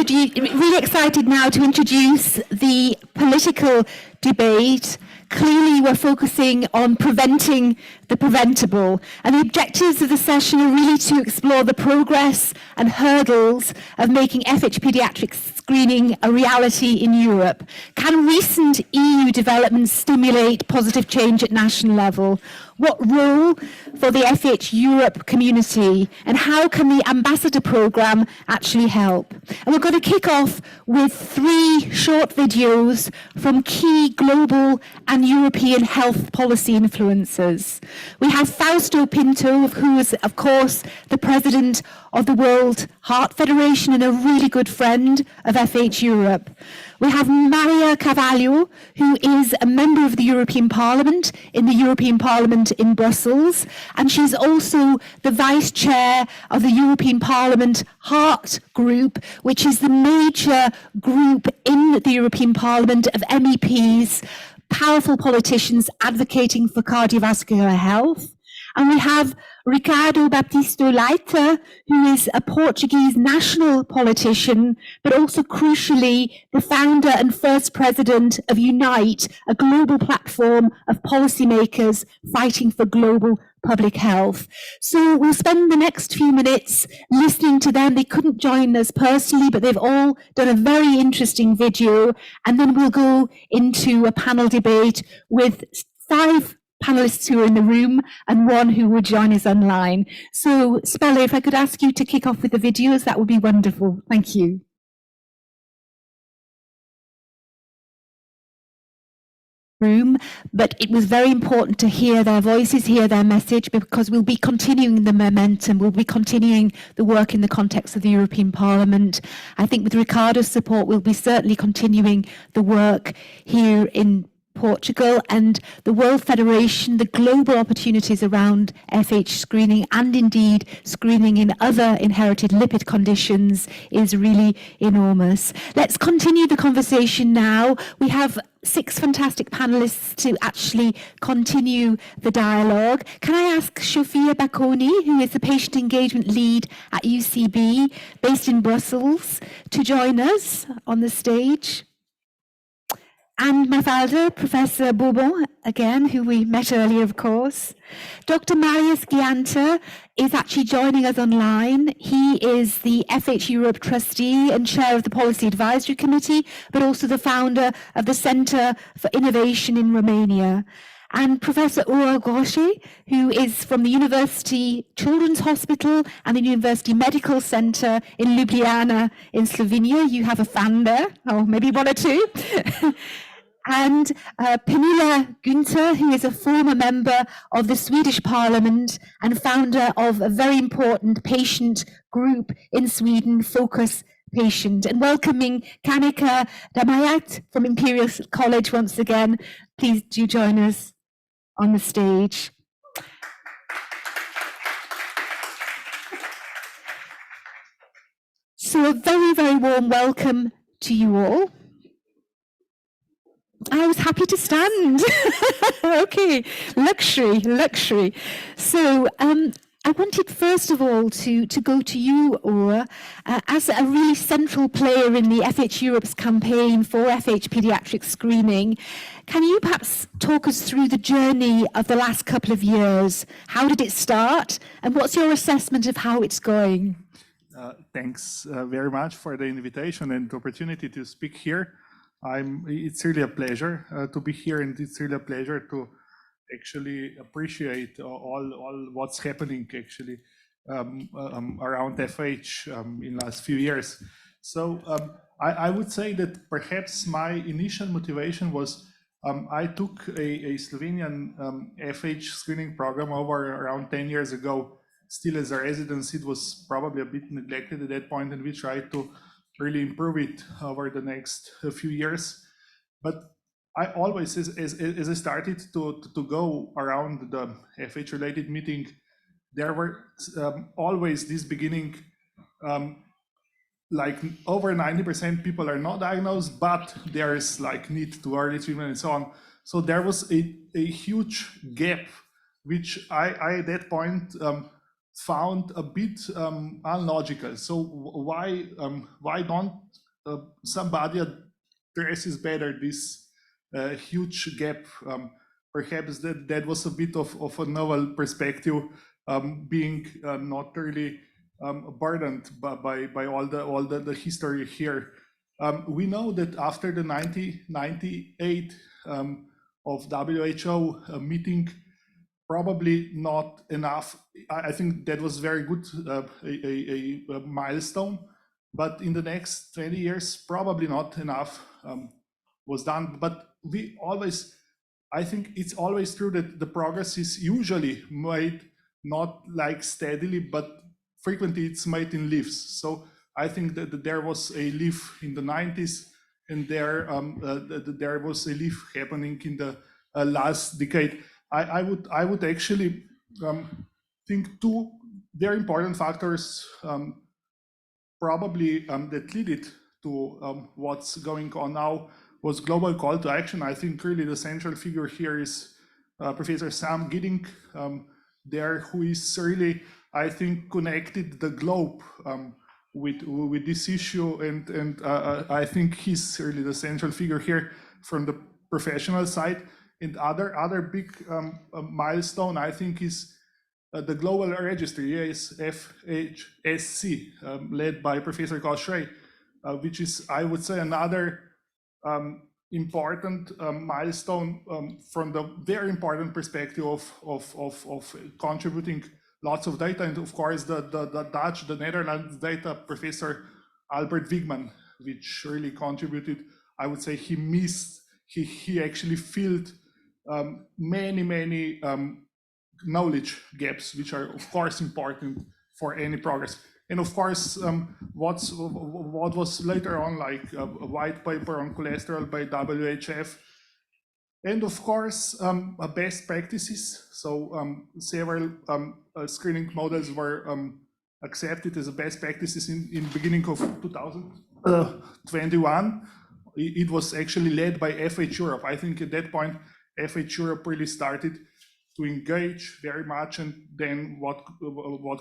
really excited now to introduce the political debate. Clearly, we're focusing on preventing the preventable, and the objectives of the session are really to explore the progress and hurdles of making FH paediatric screening a reality in Europe. Can recent EU developments stimulate positive change at national level? What role for the FH Europe community, and how can the Ambassador Programme actually help? And we're going to kick off with 3 short videos from key global and European health policy influencers. We have Fausto Pinto, who is, of course, the president of the World Heart Federation and a really good friend of FH Europe. We have Maria Carvalho, who is a member of the European Parliament in the European Parliament in Brussels, and she's also the vice chair of the European Parliament Heart Group, which is the major group in the European Parliament of MEPs, powerful politicians advocating for cardiovascular health. And we have Ricardo Baptista Leite, who is a Portuguese national politician, but also crucially the founder and first president of Unite, a global platform of policymakers fighting for global public health. So we'll spend the next few minutes listening to them. They couldn't join us personally, but they've all done a very interesting video. And then we'll go into a panel debate with 5 panelists who are in the room and 1 who would join us online. So, Spelle, if I could ask you to kick off with the videos, that would be wonderful. Thank you. But it was very important to hear their voices, hear their message, because we'll be continuing the momentum, we'll be continuing the work in the context of the European Parliament. I think with Ricardo's support, we'll be certainly continuing the work here in Portugal, and the World Federation, the global opportunities around FH screening and indeed screening in other inherited lipid conditions is really enormous. Let's continue the conversation now. We have 6 fantastic panelists to actually continue the dialogue. Can I ask Sofia Bacconi, who is the patient engagement lead at UCB, based in Brussels, to join us on the stage? And Mafalda, Professor Bourbon, again, who we met earlier, of course. Dr. Marius Gianta is actually joining us online. He is the FH Europe trustee and chair of the Policy Advisory Committee, but also the founder of the Centre for Innovation in Romania. And Professor Ura Groshi, who is from the University Children's Hospital and the University Medical Center in Ljubljana in Slovenia. You have a fan there, or maybe 1 or 2. And Pernilla Günther, who is a former member of the Swedish Parliament and founder of a very important patient group in Sweden, Focus Patient. And welcoming Kanika Damayat from Imperial College once again. Please do join us on the stage. So a very, very warm welcome to you all. I was happy to stand. Okay, luxury. So I wanted first of all to go to you, Ura, as a really central player in the FH Europe's campaign for FH paediatric screening. Can you perhaps talk us through the journey of the last couple of years? How did it start, and what's your assessment of how it's going? Thanks very much for the invitation and the opportunity to speak here. It's really a pleasure to be here, and it's really a pleasure to actually appreciate all what's happening actually around FH in the last few years. So I would say that perhaps my initial motivation was I took a Slovenian FH screening program over around 10 years ago, still as a resident. It was probably a bit neglected at that point, and we tried to really improve it over the next few years. But I always, as I started to go around the FH related meeting, there were always this beginning, like over 90% people are not diagnosed, but there is like need to early treatment and so on. So there was a huge gap, which I at that point found a bit unlogical. So why don't somebody addresses better this huge gap? Perhaps that was a bit of a novel perspective, being not really burdened by all the history here. We know that after the 1998 of WHO meeting, probably not enough. I think that was very good, a milestone, but in the next 20 years, probably not enough was done. But we always, I think it's always true that the progress is usually made not like steadily, but frequently it's made in leaps. So I think that there was a leap in the 90s, and there was a leap happening in the last decade. I would actually think two very important factors probably that lead it to what's going on now was global call to action. I think really the central figure here is Professor Sam Gidding there, who is really, I think, connected the globe with this issue, and I think he's really the central figure here from the professional side. And other big milestone, I think, is the global registry, FHSC, led by Professor Gaucher, which is, I would say, another important milestone from the very important perspective of contributing lots of data. And of course, the Netherlands data, Professor Albert Wigman, which really contributed. I would say he actually filled many knowledge gaps, which are of course important for any progress. And of course, what was later on like a white paper on cholesterol by WHF, and of course best practices. So several screening models were accepted as best practices in beginning of 2021. It was actually led by FH Europe. I think at that point, FH Europe really started to engage very much, and then what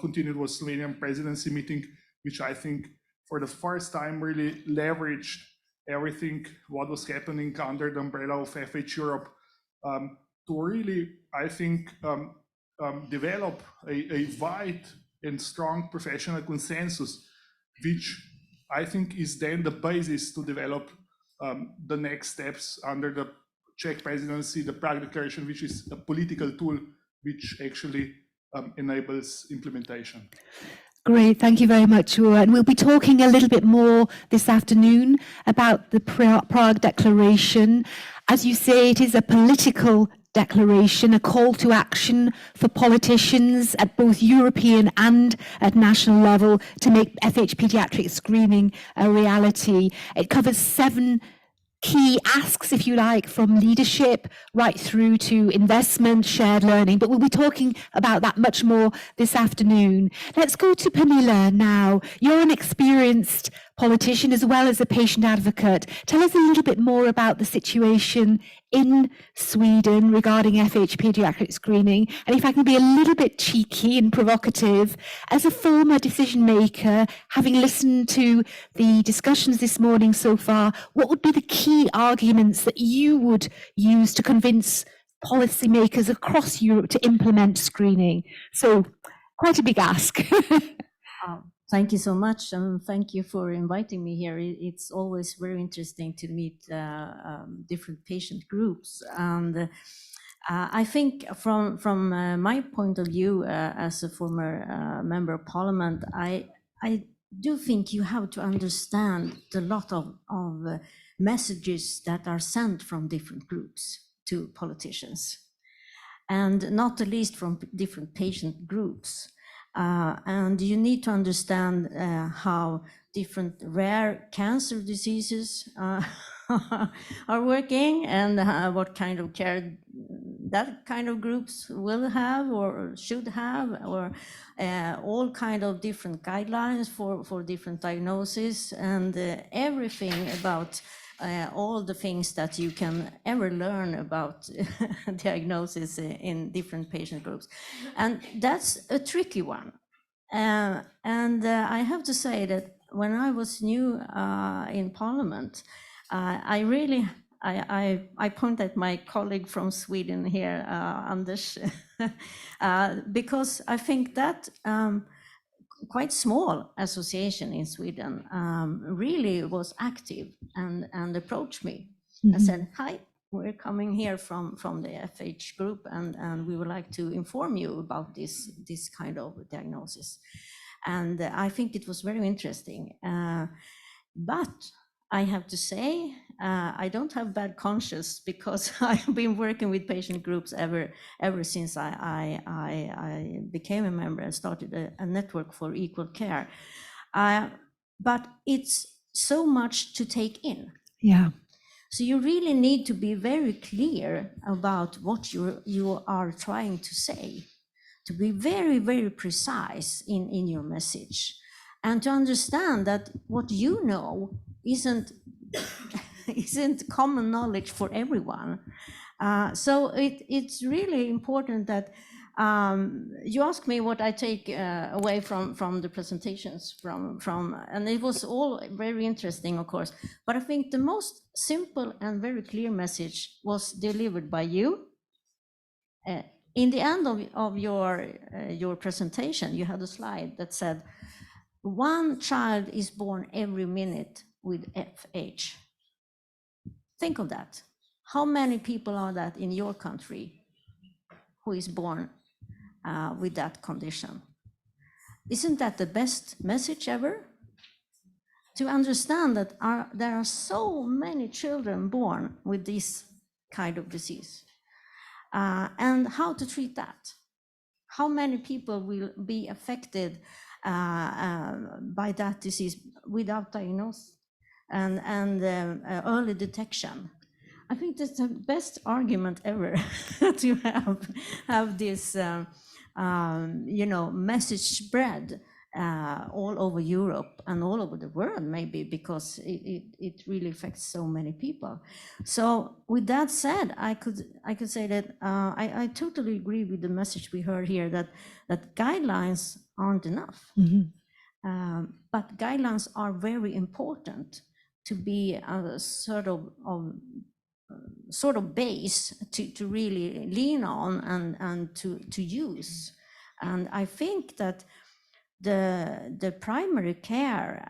continued was Slovenian presidency meeting, which I think for the first time really leveraged everything what was happening under the umbrella of FH Europe to really, I think, develop a wide and strong professional consensus, which I think is then the basis to develop the next steps under the Czech presidency, the Prague Declaration, which is a political tool which actually enables implementation. Great, thank you very much, Ura. And we'll be talking a little bit more this afternoon about the Prague Declaration. As you say, it is a political declaration, a call to action for politicians at both European and at national level to make FH pediatric screening a reality. It covers 7 key asks, if you like, from leadership right through to investment, shared learning. But we'll be talking about that much more this afternoon. Let's go to Pernilla now. You're an experienced politician as well as a patient advocate. Tell us a little bit more about the situation in Sweden regarding FH pediatric screening. And if I can be a little bit cheeky and provocative, as a former decision maker, having listened to the discussions this morning so far, what would be the key arguments that you would use to convince policymakers across Europe to implement screening? So quite a big ask. Thank you so much, and thank you for inviting me here. It's always very interesting to meet different patient groups, and I think from my point of view as a former member of parliament, I do think you have to understand the lot of messages that are sent from different groups to politicians, and not the least from different patient groups. And you need to understand how different rare cancer diseases are working, and what kind of care that kind of groups will have or should have, or all kind of different guidelines for different diagnoses, and everything about all the things that you can ever learn about diagnosis in different patient groups. And that's a tricky one. And I have to say that when I was new in Parliament, I really, I point at my colleague from Sweden here, Anders, because I think that quite small association in Sweden really was active and approached me and said, "Hi, we're coming here from the FH group, and we would like to inform you about this kind of diagnosis." And I think it was very interesting. But I have to say, I don't have bad conscience, because I've been working with patient groups ever since I became a member and started a network for equal care. But it's so much to take in. Yeah. So you really need to be very clear about what you are trying to say, to be very, very precise in your message, and to understand that what you know isn't common knowledge for everyone. So it's really important that you ask me what I take away from the presentations from, and it was all very interesting, of course. But I think the most simple and very clear message was delivered by you. In the end of your presentation, you had a slide that said, 1 child is born every minute with FH. Think of that. How many people are that in your country who is born with that condition? Isn't that the best message ever? To understand that there are so many children born with this kind of disease, and how to treat that. How many people will be affected by that disease without diagnosis and early detection? I think that's the best argument ever to have this message spread all over Europe and all over the world, maybe, because it really affects so many people. So with that said, I could say that I totally agree with the message we heard here, that guidelines aren't enough. But guidelines are very important to be a sort of base to really lean on and to use. And I think that the primary care,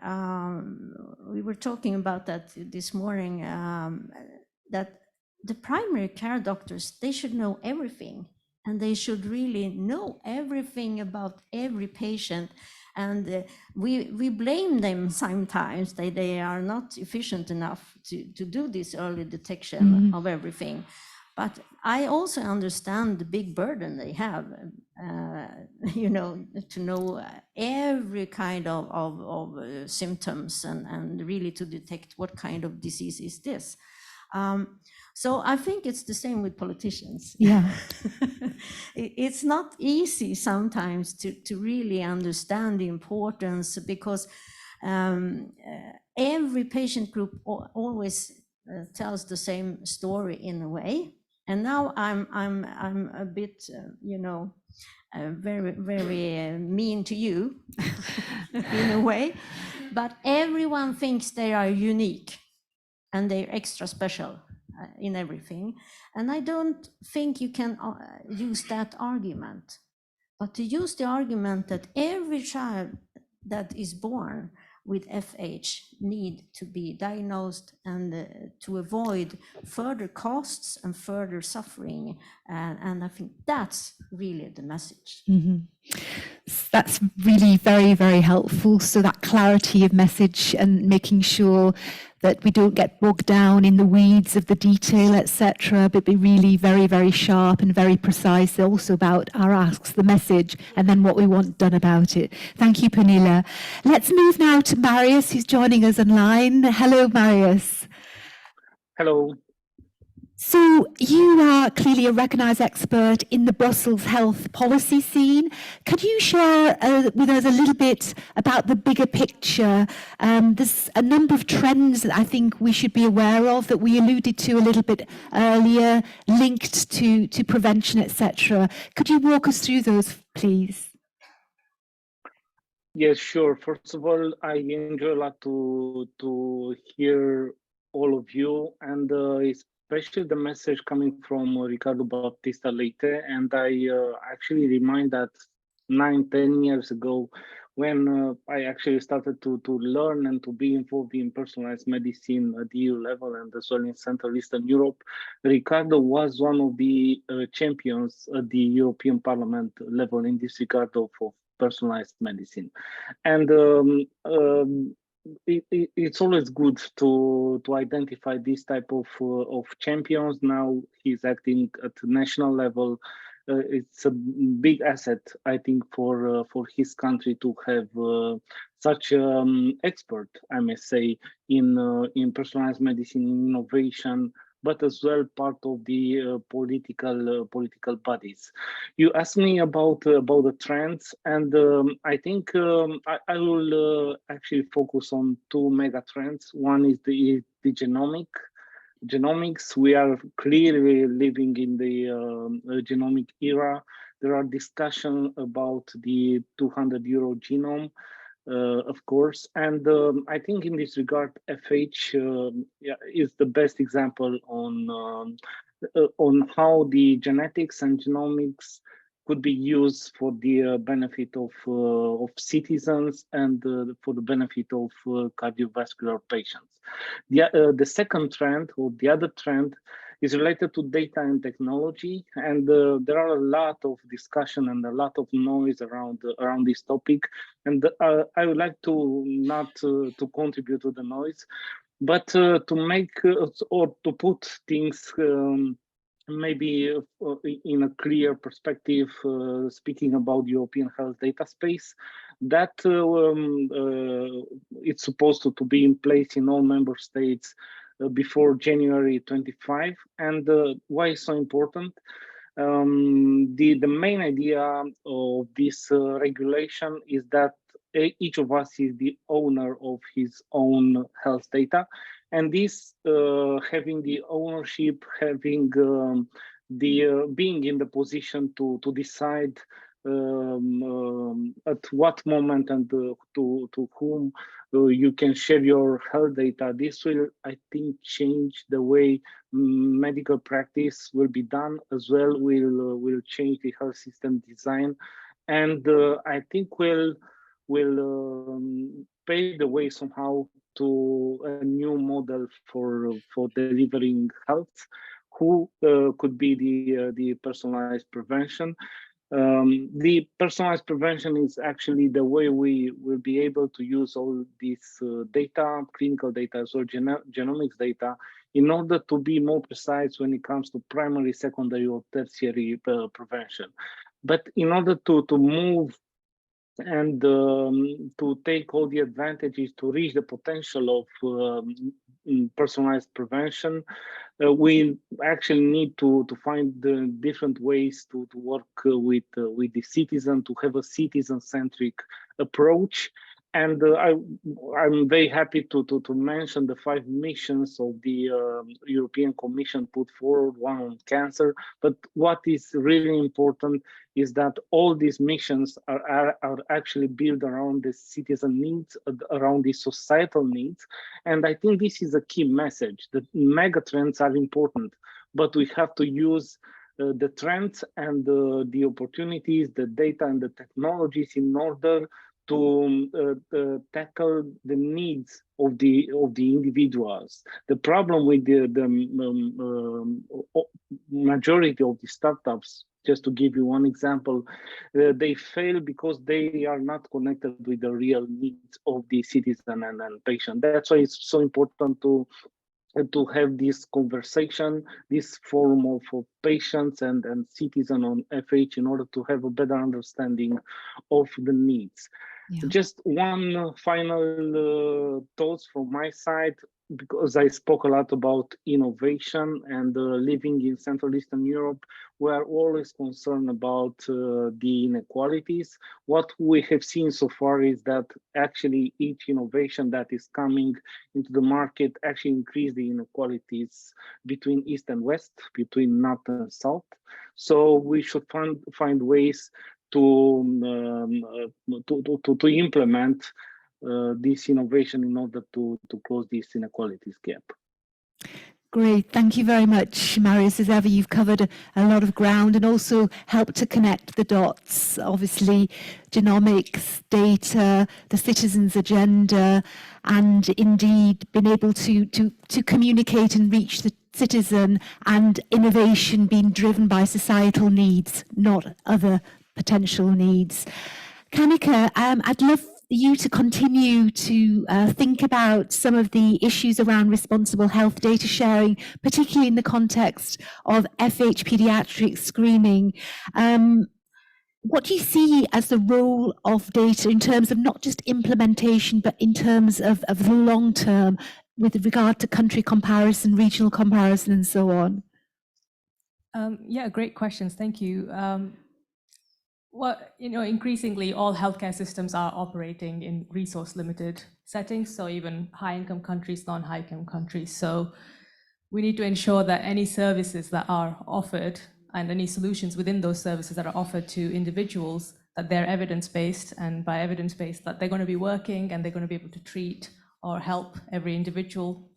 we were talking about that this morning, that the primary care doctors, they should know everything, and they should really know everything about every patient. And we blame them sometimes, they are not efficient enough to do this early detection of everything. But I also understand the big burden they have, to know every kind of symptoms and really to detect what kind of disease is this. So I think it's the same with politicians. Yeah. It's not easy sometimes to really understand the importance, because every patient group always tells the same story in a way. And now I'm a bit, very, very mean to you in a way, but everyone thinks they are unique and they're extra special in everything. And I don't think you can use that argument, but to use the argument that every child that is born with FH need to be diagnosed and to avoid further costs and further suffering. And I think that's really the message. That's really very, very helpful. So that clarity of message and making sure that we don't get bogged down in the weeds of the detail, etc., but be really very, very sharp and very precise also about our asks, the message, and then what we want done about it. Thank you, Pernilla. Let's move now to Marius, who's joining us online. Hello, Marius. Hello. So you are clearly a recognised expert in the Brussels health policy scene. Could you share with us a little bit about the bigger picture? There's a number of trends that I think we should be aware of that we alluded to a little bit earlier, linked to prevention, etc. Could you walk us through those, please? Yes, sure. First of all, I enjoy a lot to hear all of you, and especially the message coming from Ricardo Baptista Leite. And I actually remind that 9, 10 years ago, when I actually started to learn and to be involved in personalized medicine at the EU level and as well in Central Eastern Europe, Ricardo was one of the champions at the European Parliament level in this regard of personalized medicine. And it's always good to identify this type of champions. Now he's acting at the national level. It's a big asset, I think, for his country to have such expert, I may say, in personalized medicine, innovation, but as well part of the political bodies. You asked me about the trends, and I think I will actually focus on two mega trends. One is the genomics. We are clearly living in the genomic era. There are discussions about the 200 euro genome, of course. And I think in this regard, FH is the best example on how the genetics and genomics could be used for the benefit of citizens and for the benefit of cardiovascular patients. The second trend, or the other trend, is related to data and technology, and there are a lot of discussion and a lot of noise around this topic, and I would like to not to contribute to the noise, but to make or to put things maybe in a clear perspective, speaking about European health data space, that it's supposed to be in place in all member states before January 25. And why is so important? The main idea of this regulation is that each of us is the owner of his own health data, and this having the ownership, having the being in the position to decide at what moment and to whom you can share your health data. This will, I think, change the way medical practice will be done as well. Will change the health system design, and I think will pave the way somehow to a new model for delivering health, who could be the personalized prevention. The personalized prevention is actually the way we will be able to use all this data, clinical data, so genomics data, in order to be more precise when it comes to primary, secondary, or tertiary prevention. But in order to move and to take all the advantages to reach the potential of personalized prevention, we actually need to find different ways to work with the citizen, to have a citizen-centric approach. And I'm very happy to mention the 5 missions of the European Commission put forward, one on cancer. But what is really important is that all these missions are actually built around the citizen needs, around the societal needs. And I think this is a key message. The mega trends are important, but we have to use the trends and the opportunities, the data and the technologies in order to tackle the needs of the individuals. The problem with the majority of the startups, just to give you one example, they fail because they are not connected with the real needs of the citizen and patient. That's why it's so important to have this conversation, this forum of patients and citizens on FH in order to have a better understanding of the needs. Yeah. Just one final thoughts from my side, because I spoke a lot about innovation and living in Central Eastern Europe, we are always concerned about the inequalities. What we have seen so far is that actually each innovation that is coming into the market actually increase the inequalities between East and West, between North and South. So we should find ways to implement this innovation in order to close this inequalities gap. Great, thank you very much, Marius. As ever, you've covered a lot of ground and also helped to connect the dots. Obviously, genomics, data, the citizens' agenda, and indeed been able to communicate and reach the citizen, and innovation being driven by societal needs, not other potential needs. Kanika, I'd love you to continue to think about some of the issues around responsible health data sharing, particularly in the context of FH pediatric screening. What do you see as the role of data in terms of not just implementation, but in terms of the long term with regard to country comparison, regional comparison, and so on? Yeah, great questions. Thank you. Well, increasingly all healthcare systems are operating in resource-limited settings, so even high-income countries, non-high-income countries. So we need to ensure that any services that are offered and any solutions within those services that are offered to individuals, that they're evidence-based, and by evidence-based, that they're going to be working and they're going to be able to treat or help every individual.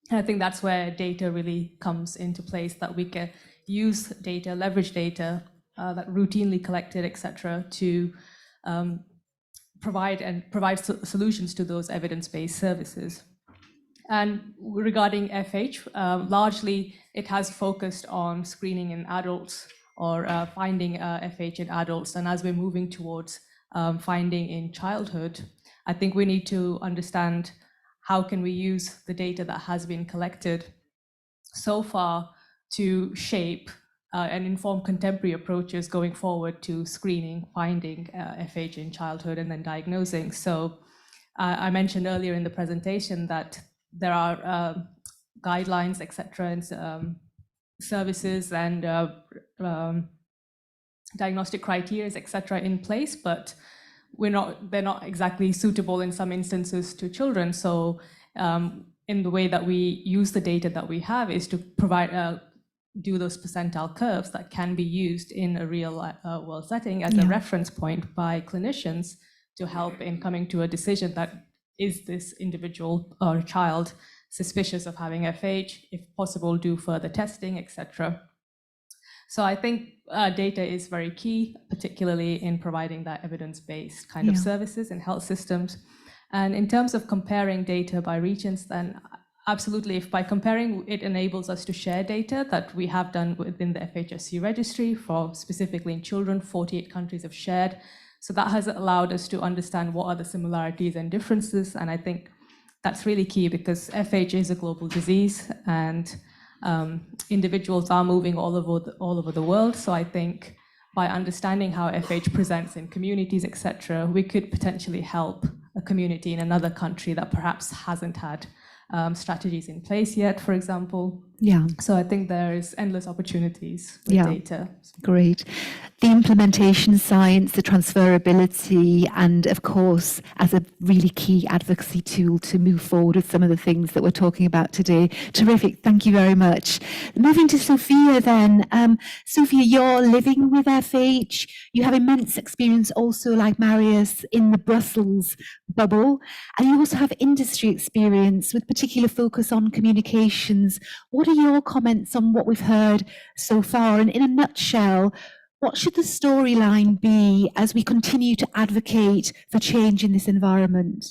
And I think that's where data really comes into place, that we can use data, leverage data, that routinely collected, etc., to provide solutions to those evidence-based services. And regarding FH, largely it has focused on screening in adults or finding FH in adults. And as we're moving towards finding in childhood, I think we need to understand how can we use the data that has been collected so far to shape and inform contemporary approaches going forward to screening, finding FH in childhood, and then diagnosing. So I mentioned earlier in the presentation that there are guidelines, etc., and services and diagnostic criteria, etc., in place, but they're not exactly suitable in some instances to children. So in the way that we use the data that we have is to provide do those percentile curves that can be used in a real world setting as a reference point by clinicians to help in coming to a decision that is this individual or child suspicious of having FH, if possible, do further testing, etc. So I think data is very key, particularly in providing that evidence-based kind of services in health systems. And in terms of comparing data by regions, then absolutely, if by comparing, it enables us to share data that we have done within the FHSC registry for specifically in children, 48 countries have shared. So that has allowed us to understand what are the similarities and differences. And I think that's really key because FH is a global disease and individuals are moving all over the world. So I think by understanding how FH presents in communities, etc., we could potentially help a community in another country that perhaps hasn't had strategies in place yet, for example. Yeah. So I think there is endless opportunities with data. Great. The implementation science, the transferability, and of course, as a really key advocacy tool to move forward with some of the things that we're talking about today. Terrific. Thank you very much. Moving to Sophia then. Sophia, you're living with FH. You have immense experience also, like Marius, in the Brussels bubble. And you also have industry experience with particular focus on communications. What are your comments on what we've heard so far? And in a nutshell, what should the storyline be as we continue to advocate for change in this environment?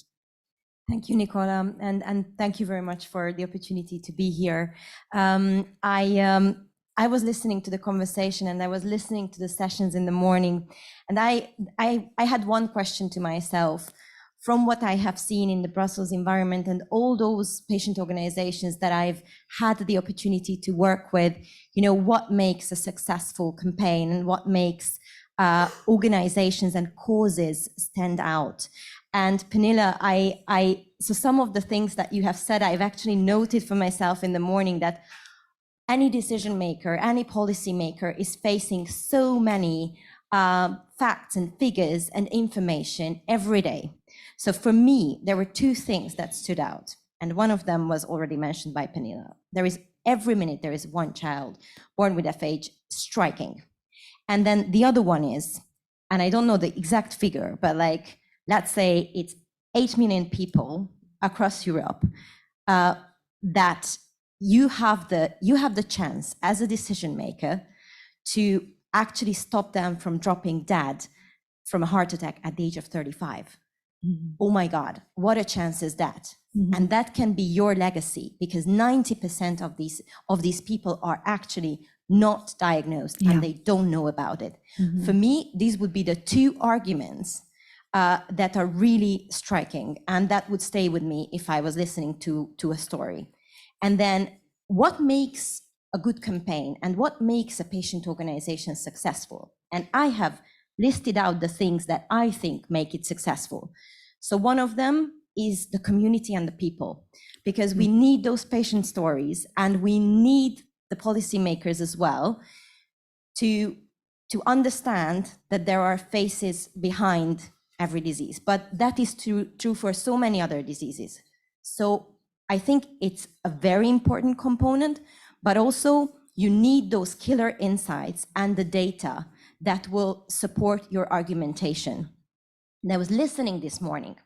Thank you, Nicola, and thank you very much for the opportunity to be here. I was listening to the conversation and I was listening to the sessions in the morning, and I had one question to myself. From what I have seen in the Brussels environment and all those patient organizations that I've had the opportunity to work with, what makes a successful campaign and what makes organizations and causes stand out. And Pernilla, so some of the things that you have said, I've actually noted for myself in the morning that any decision maker, any policy maker is facing so many facts and figures and information every day. So for me, there were two things that stood out. And one of them was already mentioned by Pernilla. Every minute, there is one child born with FH striking. And then the other one is, and I don't know the exact figure, but like, let's say it's 8 million people across Europe, that you have the chance as a decision maker to actually stop them from dropping dead from a heart attack at the age of 35. Oh my God, what a chance is that? And that can be your legacy, because 90% of these people are actually not diagnosed and they don't know about it. For me, these would be the two arguments that are really striking, and that would stay with me if I was listening to a story. And then what makes a good campaign and what makes a patient organization successful? And I have listed out the things that I think make it successful. So one of them is the community and the people, because we need those patient stories, and we need the policymakers as well to understand that there are faces behind every disease, but that is true for so many other diseases. So I think it's a very important component, but also you need those killer insights and the data that will support your argumentation. And I was listening this morning.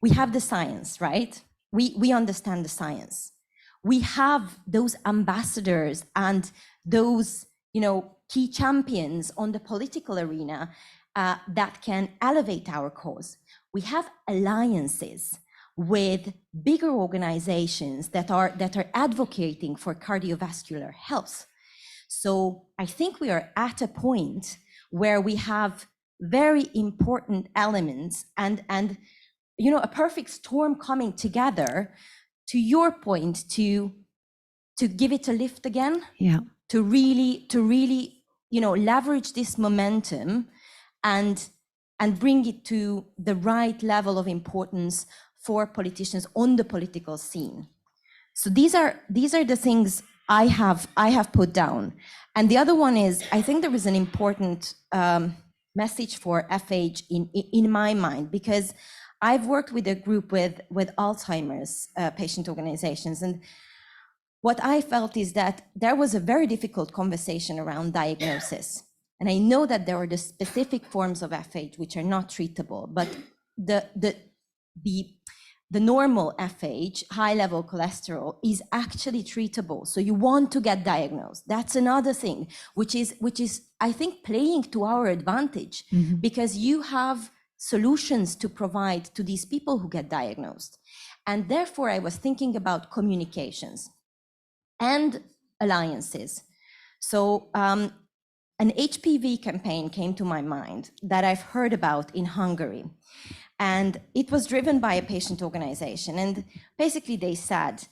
We have the science, right? We understand the science. We have those ambassadors and those, key champions on the political arena that can elevate our cause. We have alliances with bigger organizations that are advocating for cardiovascular health. So I think we are at a point where we have very important elements and a perfect storm coming together, to your point, to give it a lift again, to really leverage this momentum and bring it to the right level of importance for politicians on the political scene. So these are the things I have put down. And the other one is, I think there is an important message for FH in my mind, because I've worked with a group with Alzheimer's patient organizations, and what I felt is that there was a very difficult conversation around diagnosis. And I know that there are the specific forms of FH which are not treatable, but the normal FH, high level cholesterol, is actually treatable. So you want to get diagnosed. That's another thing, which is I think playing to our advantage, because you have solutions to provide to these people who get diagnosed. And therefore I was thinking about communications and alliances. So an HPV campaign came to my mind that I've heard about in Hungary. And it was driven by a patient organization. And basically they said,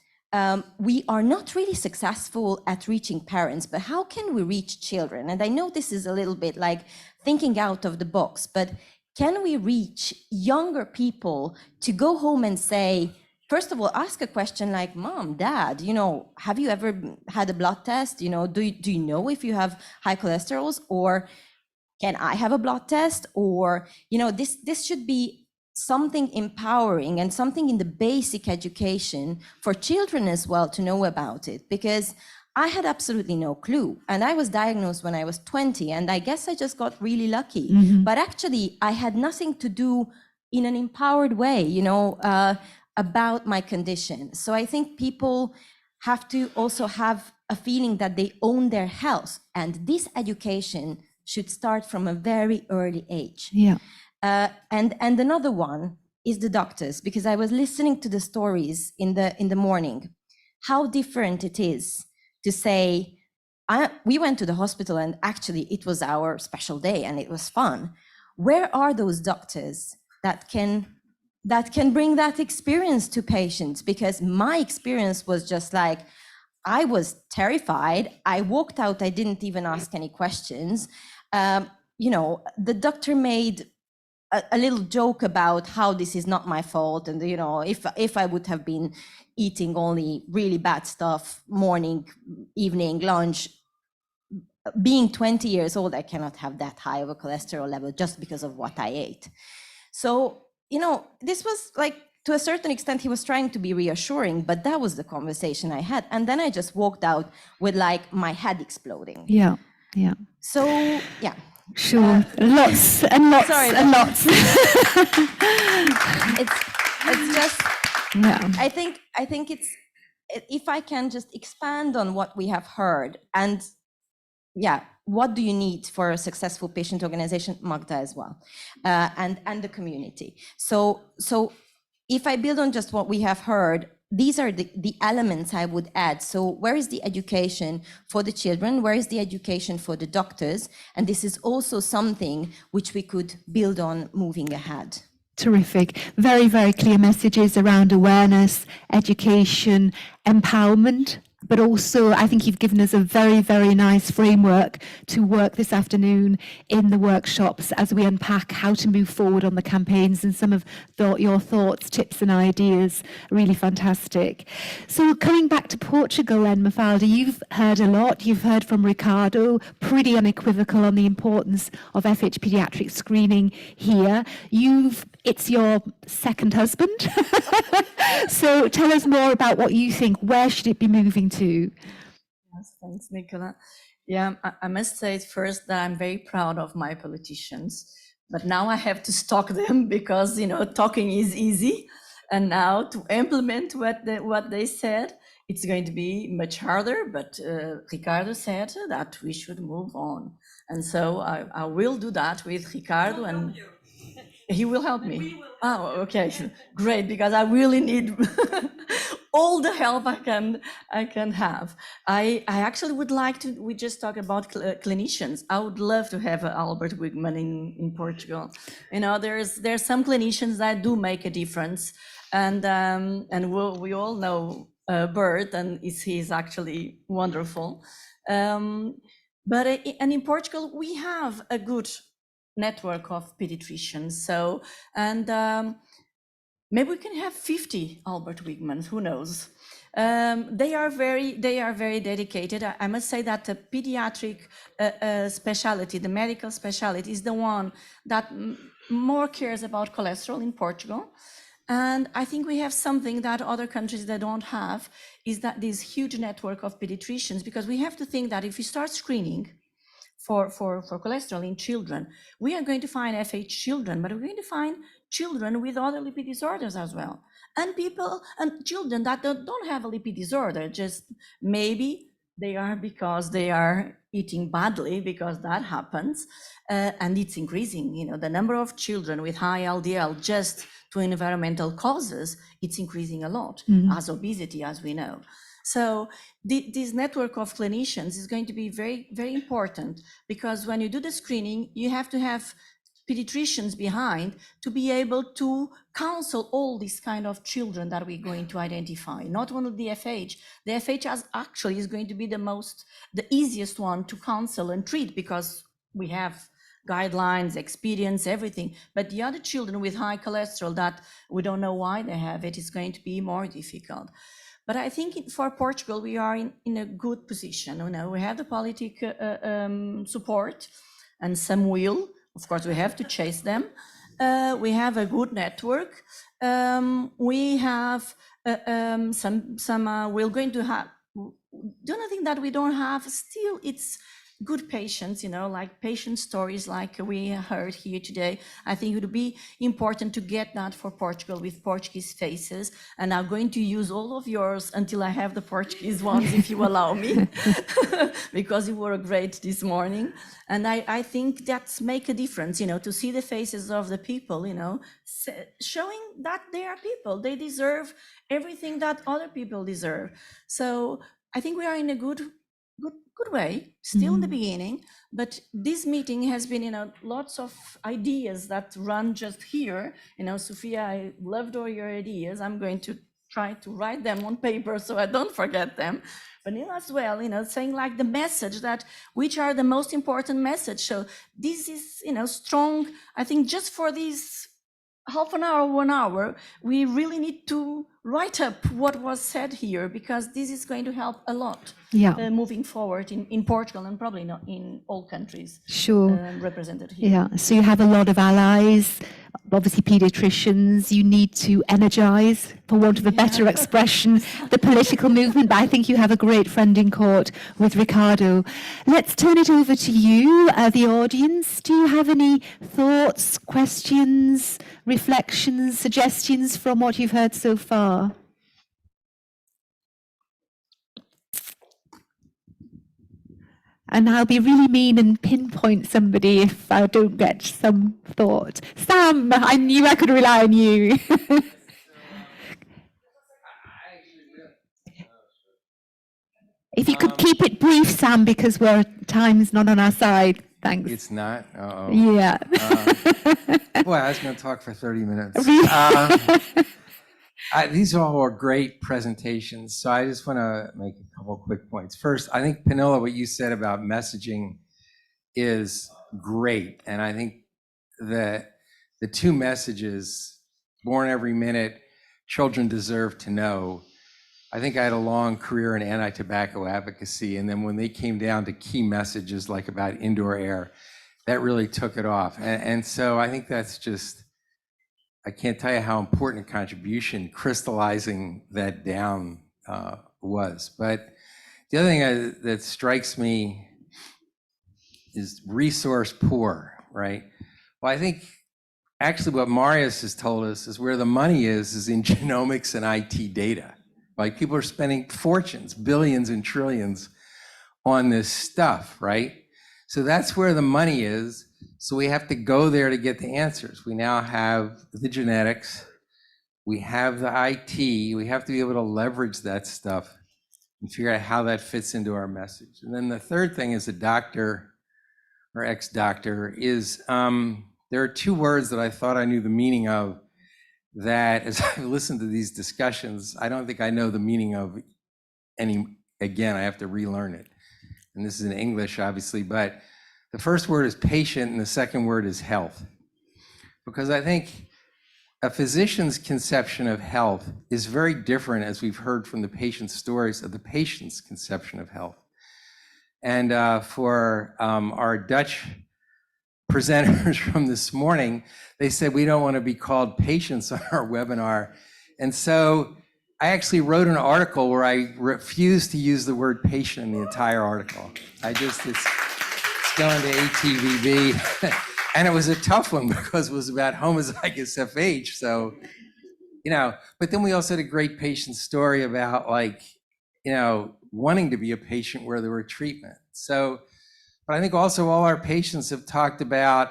we are not really successful at reaching parents, but how can we reach children? And I know this is a little bit like thinking out of the box, but can we reach younger people to go home and say, first of all, ask a question like, Mom, Dad, have you ever had a blood test? Do you know if you have high cholesterols? Or can I have a blood test? Or, this should be something empowering and something in the basic education for children as well to know about it, because I had absolutely no clue. And I was diagnosed when I was 20, and I guess I just got really lucky. But actually, I had nothing to do in an empowered way, about my condition. So I think people have to also have a feeling that they own their health. And this education should start from a very early age. And another one is the doctors, because I was listening to the stories in the morning, how different it is to say, we went to the hospital and actually it was our special day and it was fun. Where are those doctors that can bring that experience to patients? Because my experience was just like, I was terrified. I walked out, I didn't even ask any questions. The doctor made a little joke about how this is not my fault. And, if I would have been eating only really bad stuff, morning, evening, lunch, being 20 years old, I cannot have that high of a cholesterol level just because of what I ate. So, this was like, to a certain extent, he was trying to be reassuring, but that was the conversation I had. And then I just walked out with like my head exploding. Yeah. So, yeah, Sure. Lots and lots Sorry, and lots. it's just, Yeah. I think it's, if I can just expand on what we have heard, and yeah, what do you need for a successful patient organization, Magda as well, and the community. So if I build on just what we have heard, these are the elements I would add. So where is the education for the children? Where is the education for the doctors? And this is also something which we could build on moving ahead. Terrific. Very, very clear messages around awareness, education, empowerment, but also I think you've given us a very, very nice framework to work this afternoon in the workshops as we unpack how to move forward on the campaigns and some of your thoughts, tips and ideas. Really fantastic. So coming back to Portugal then, Mafalda, you've heard a lot. You've heard from Ricardo, pretty unequivocal on the importance of FH pediatric screening here. It's your second husband. So tell us more about what you think. Where should it be moving to? Yes, thanks, Nicola. Yeah, I must say first that I'm very proud of my politicians, but now I have to stalk them because, talking is easy. And now to implement what they said, it's going to be much harder, but Ricardo said that we should move on. And so I will do that with Ricardo, and he will help me. Oh, okay, great, because I really need all the help I can have. I actually would like to, we just talked about clinicians. I would love to have Albert Wigman in Portugal. There's some clinicians that do make a difference, and we all know Bert, and he's actually wonderful. But in Portugal, we have a good network of pediatricians. So, and maybe we can have 50 Albert Wigmans, who knows? They are very dedicated. I must say that the pediatric specialty, the medical specialty, is the one that more cares about cholesterol in Portugal. And I think we have something that other countries that don't have, is that this huge network of pediatricians, because we have to think that if we start screening for cholesterol in children, we are going to find FH children, but we're going to find children with other lipid disorders as well. And people and children that don't have a lipid disorder, just maybe they are because they are eating badly, because that happens. And it's increasing, the number of children with high LDL just to environmental causes, it's increasing a lot, as obesity, as we know. So this network of clinicians is going to be very, very important, because when you do the screening, you have to have pediatricians behind to be able to counsel all these kind of children that we're going to identify, not only the FH. The FH actually is going to be the easiest one to counsel and treat, because we have guidelines, experience, everything. But the other children with high cholesterol that we don't know why they have it is going to be more difficult. But I think for Portugal, we are in a good position. We have the political support, and some will. Of course, we have to chase them. We have a good network. We have we're going to have. The only thing that we don't have still, it's good patients, like patient stories like we heard here today. I think it would be important to get that for Portugal with Portuguese faces. And I'm going to use all of yours until I have the Portuguese ones, if you allow me, because you were great this morning. And I think that's make a difference, to see the faces of the people, showing that they are people. They deserve everything that other people deserve. So I think we are in a good way, still in the beginning, but this meeting has been, lots of ideas that run just here. Sophia, I loved all your ideas. I'm going to try to write them on paper so I don't forget them. But as well, saying like the message that, which are the most important message. So this is, strong, I think just for these half an hour, 1 hour, we really need to write up what was said here, because this is going to help a lot Yeah. moving forward in Portugal and probably not in all countries Sure. represented here. Yeah, so you have a lot of allies, obviously pediatricians. You need to energize, for want of a better expression, the political movement. But I think you have a great friend in court with Ricardo. Let's turn it over to you, the audience. Do you have any thoughts, questions, reflections, suggestions from what you've heard so far? And I'll be really mean and pinpoint somebody if I don't get some thought. Sam, I knew I could rely on you. If you could keep it brief, Sam, because time's not on our side. Thanks. It's not? Uh-oh. Yeah. Boy, I was going to talk for 30 minutes. Really? These all are great presentations, so I just want to make a couple quick points. First, I think, Pernilla, what you said about messaging is great, and I think that the two messages, born every minute, children deserve to know. I think I had a long career in anti-tobacco advocacy, and then when they came down to key messages like about indoor air, that really took it off. And so I think that's just, I can't tell you how important a contribution crystallizing that down was. But the other thing that strikes me is resource poor, right? Well, I think actually what Marius has told us is where the money is in genomics and IT data. Like, people are spending fortunes, billions and trillions on this stuff, right? So that's where the money is. So we have to go there to get the answers. We now have the genetics, we have the IT, we have to be able to leverage that stuff and figure out how that fits into our message. And then the third thing as a doctor or ex-doctor is there are two words that I thought I knew the meaning of that, as I listened to these discussions, I don't think I know the meaning of any. Again, I have to relearn it. And this is in English, obviously, but the first word is patient and the second word is health. Because I think a physician's conception of health is very different, as we've heard from the patient's stories, of the patient's conception of health. And for our Dutch presenters from this morning, they said we don't want to be called patients on our webinar. And so I actually wrote an article where I refused to use the word patient in the entire article. It's going to ATVB. And it was a tough one because it was about homozygous FH. So, but then we also had a great patient story about wanting to be a patient where there were treatment. So, but I think also all our patients have talked about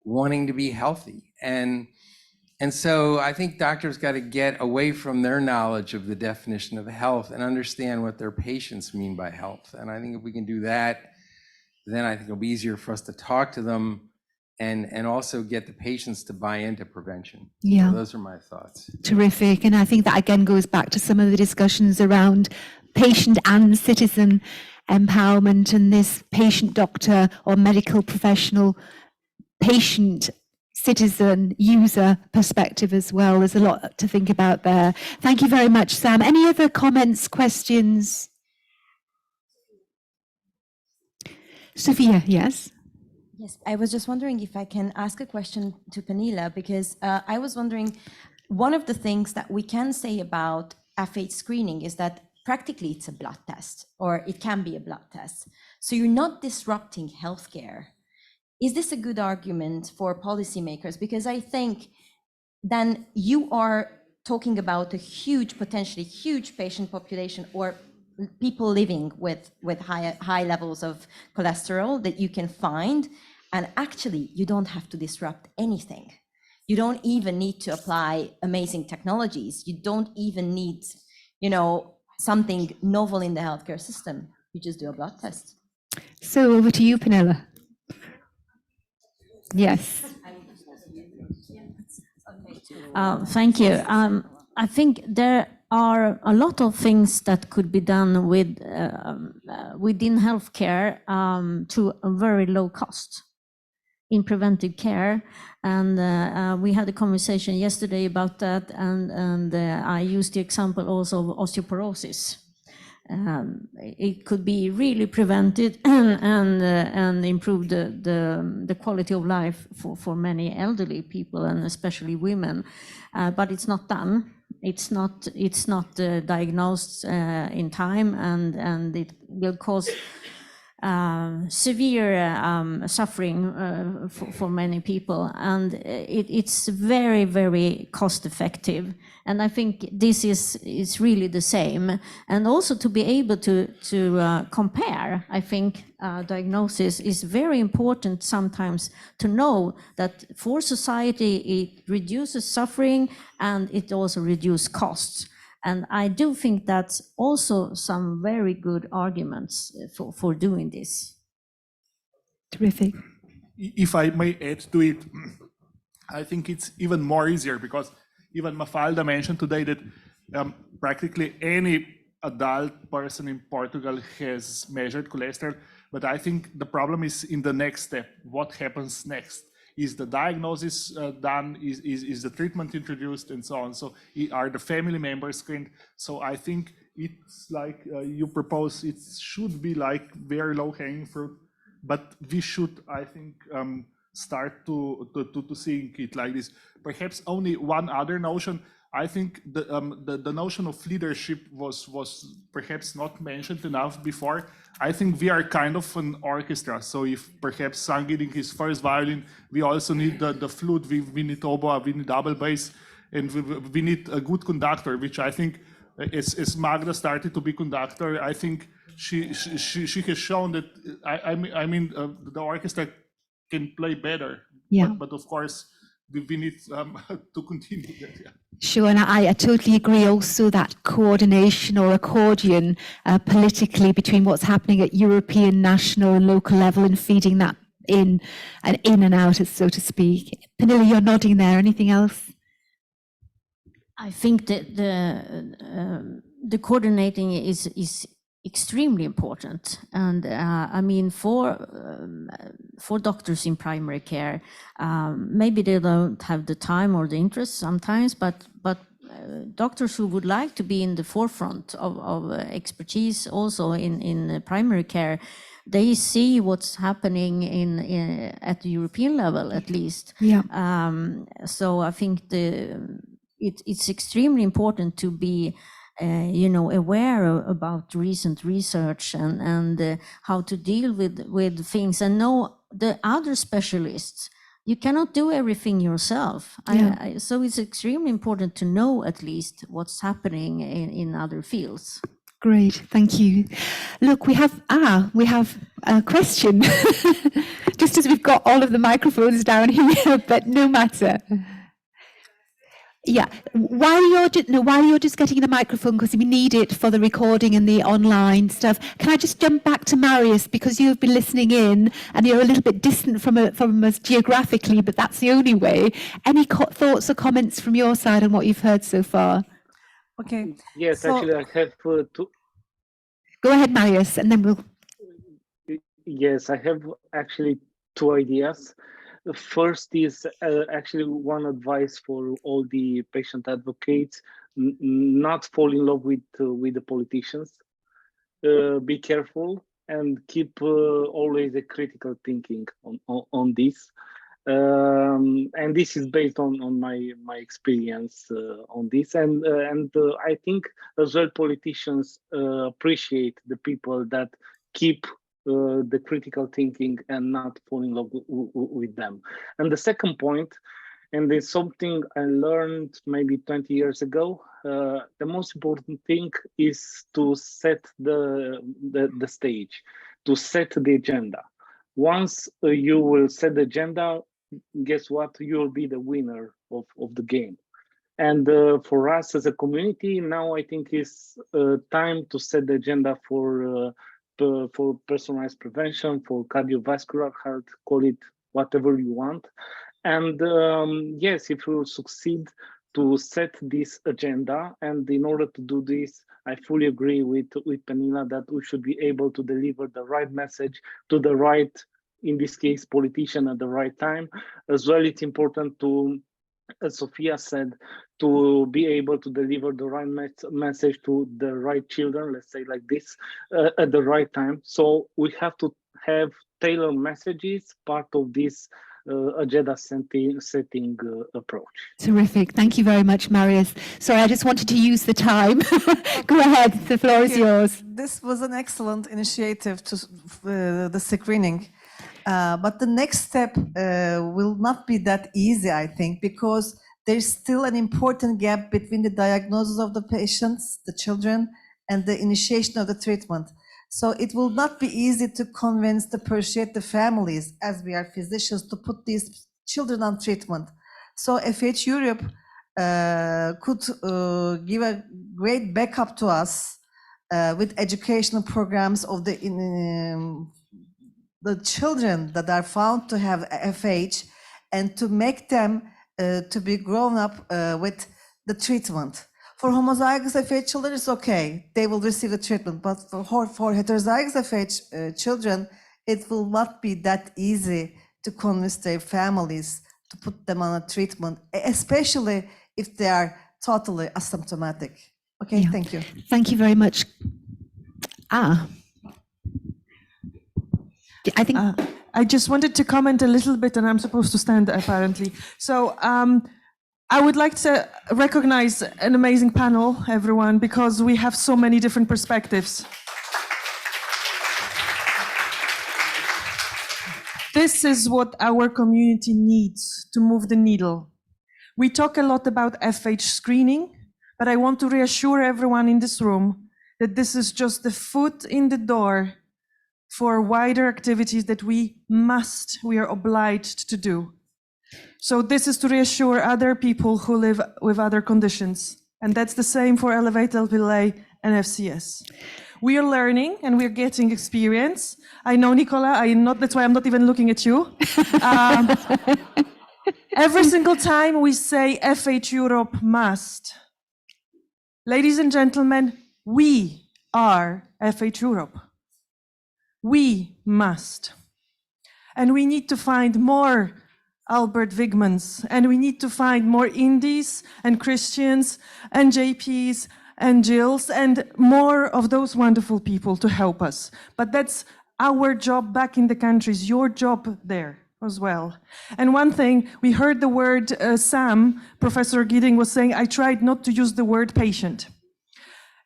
wanting to be healthy. And so I think doctors got to get away from their knowledge of the definition of health and understand what their patients mean by health. And I think if we can do that, then I think it'll be easier for us to talk to them and also get the patients to buy into prevention. Yeah. So those are my thoughts. Terrific. And I think that again goes back to some of the discussions around patient and citizen empowerment and this patient doctor or medical professional patient citizen user perspective as well. There's a lot to think about there. Thank you very much, Sam. Any other comments, questions? Sophia, yes. Yes, I was just wondering if I can ask a question to Pernilla, because I was wondering, one of the things that we can say about FH screening is that practically it's a blood test, or it can be a blood test. So you're not disrupting healthcare. Is this a good argument for policymakers? Because I think then you are talking about a huge, potentially huge patient population, or people living with high levels of cholesterol that you can find. And actually, you don't have to disrupt anything. You don't even need to apply amazing technologies. You don't even need, something novel in the healthcare system. You just do a blood test. So over to you, Pernilla. Yes. Thank you. I think there are a lot of things that could be done with within healthcare to a very low cost. in preventive care. And we had a conversation yesterday about that, and I used the example also of osteoporosis. It could be really prevented and improve the quality of life for many elderly people, and especially women, but it's not done. It's not diagnosed in time, and it will cause severe suffering for many people, and it's very, very cost effective. And I think this is really the same. And also to be able to compare, I think diagnosis is very important sometimes, to know that for society it reduces suffering and it also reduces costs. And I do think that's also some very good arguments for doing this. Terrific. If I may add to it, I think it's even more easier because even Mafalda mentioned today that practically any adult person in Portugal has measured cholesterol, but I think the problem is in the next step. What happens next? Is the diagnosis done? Is the treatment introduced, and so on? So are the family members screened? So I think it's like you propose, it should be like very low hanging fruit, but we should, I think, start to seeing it like this. Perhaps only one other notion. I think the notion of leadership was perhaps not mentioned enough before. I think we are kind of an orchestra. So if perhaps Sangeeting is first violin, we also need the flute, we need oboe, we need double bass, and we need a good conductor, which I think as Magda started to be conductor, I think she has shown that, I mean the orchestra can play better. Yeah. But of course, we need to continue that. Yeah. Sure, and I totally agree also that coordination or accordion politically between what's happening at European, national and local level, and feeding that in and out, so to speak. Pernilla, you're nodding there. Anything else? I think that the coordinating is extremely important, and I mean for doctors in primary care, maybe they don't have the time or the interest sometimes, but doctors who would like to be in the forefront of expertise also in primary care, they see what's happening at the European level at least. Yeah. So I think it's extremely important to be aware about recent research and how to deal with things, and know the other specialists. You cannot do everything yourself. Yeah. So it's extremely important to know at least what's happening in other fields. Great, thank you. Look, we have a question. Just as we've got all of the microphones down here, but no matter. Yeah, while you're just getting the microphone, because we need it for the recording and the online stuff, can I just jump back to Marius, because you've been listening in and you're a little bit distant from us geographically, but that's the only way. Any thoughts or comments from your side on what you've heard so far? Okay. Yes, So- actually, I have two. Go ahead, Marius, and then we'll... Yes, I have actually two ideas. The first is actually one advice for all the patient advocates: not fall in love with the politicians. Be careful and keep always a critical thinking on this. And this is based on my experience on this, and I think as well politicians appreciate the people that keep the critical thinking and not fall in love with them. And the second point, and it's something I learned maybe 20 years ago, the most important thing is to set the stage, to set the agenda. Once you will set the agenda, guess what? You'll be the winner of the game. And for us as a community, now I think it's time to set the agenda for personalized prevention, for cardiovascular health, call it whatever you want. And yes, if we will succeed to set this agenda, and in order to do this, I fully agree with Pernilla that we should be able to deliver the right message to the right in this case, politician at the right time. As well, it's important to, as Sophia said, to be able to deliver the right message to the right children, let's say like this, at the right time. So we have to have tailored messages, part of this agenda setting approach. Terrific. Thank you very much, Marius. Sorry, I just wanted to use the time. Go ahead. The floor is yours. This was an excellent initiative to the screening. But the next step will not be that easy, I think, because there's still an important gap between the diagnosis of the patients, the children, and the initiation of the treatment. So it will not be easy to convince, to persuade the families, as we are physicians, to put these children on treatment. So FH Europe could give a great backup to us with educational programs of the children that are found to have FH, and to make them to be grown up with the treatment. For homozygous FH children, it's okay. They will receive the treatment. But for heterozygous FH children, it will not be that easy to convince their families to put them on a treatment, especially if they are totally asymptomatic. Okay, Yeah. thank you. Thank you very much. I think I just wanted to comment a little bit, and I'm supposed to stand apparently. So I would like to recognize an amazing panel, everyone, because we have so many different perspectives. This is what our community needs to move the needle. We talk a lot about FH screening, but I want to reassure everyone in this room that this is just the foot in the door for wider activities that we are obliged to do. So this is to reassure other people who live with other conditions. And that's the same for Elevate Lp(a) and FCS. We are learning and we're getting experience. I know, Nicola, that's why I'm not even looking at you. Every single time we say FH Europe must. Ladies and gentlemen, we are FH Europe. We must. And we need to find more Albert Wigmans, and we need to find more Indies and Christians and JPs and Jills and more of those wonderful people to help us. But that's our job back in the countries, your job there as well. And one thing, we heard the word, Sam, Professor Gidding was saying, I tried not to use the word patient.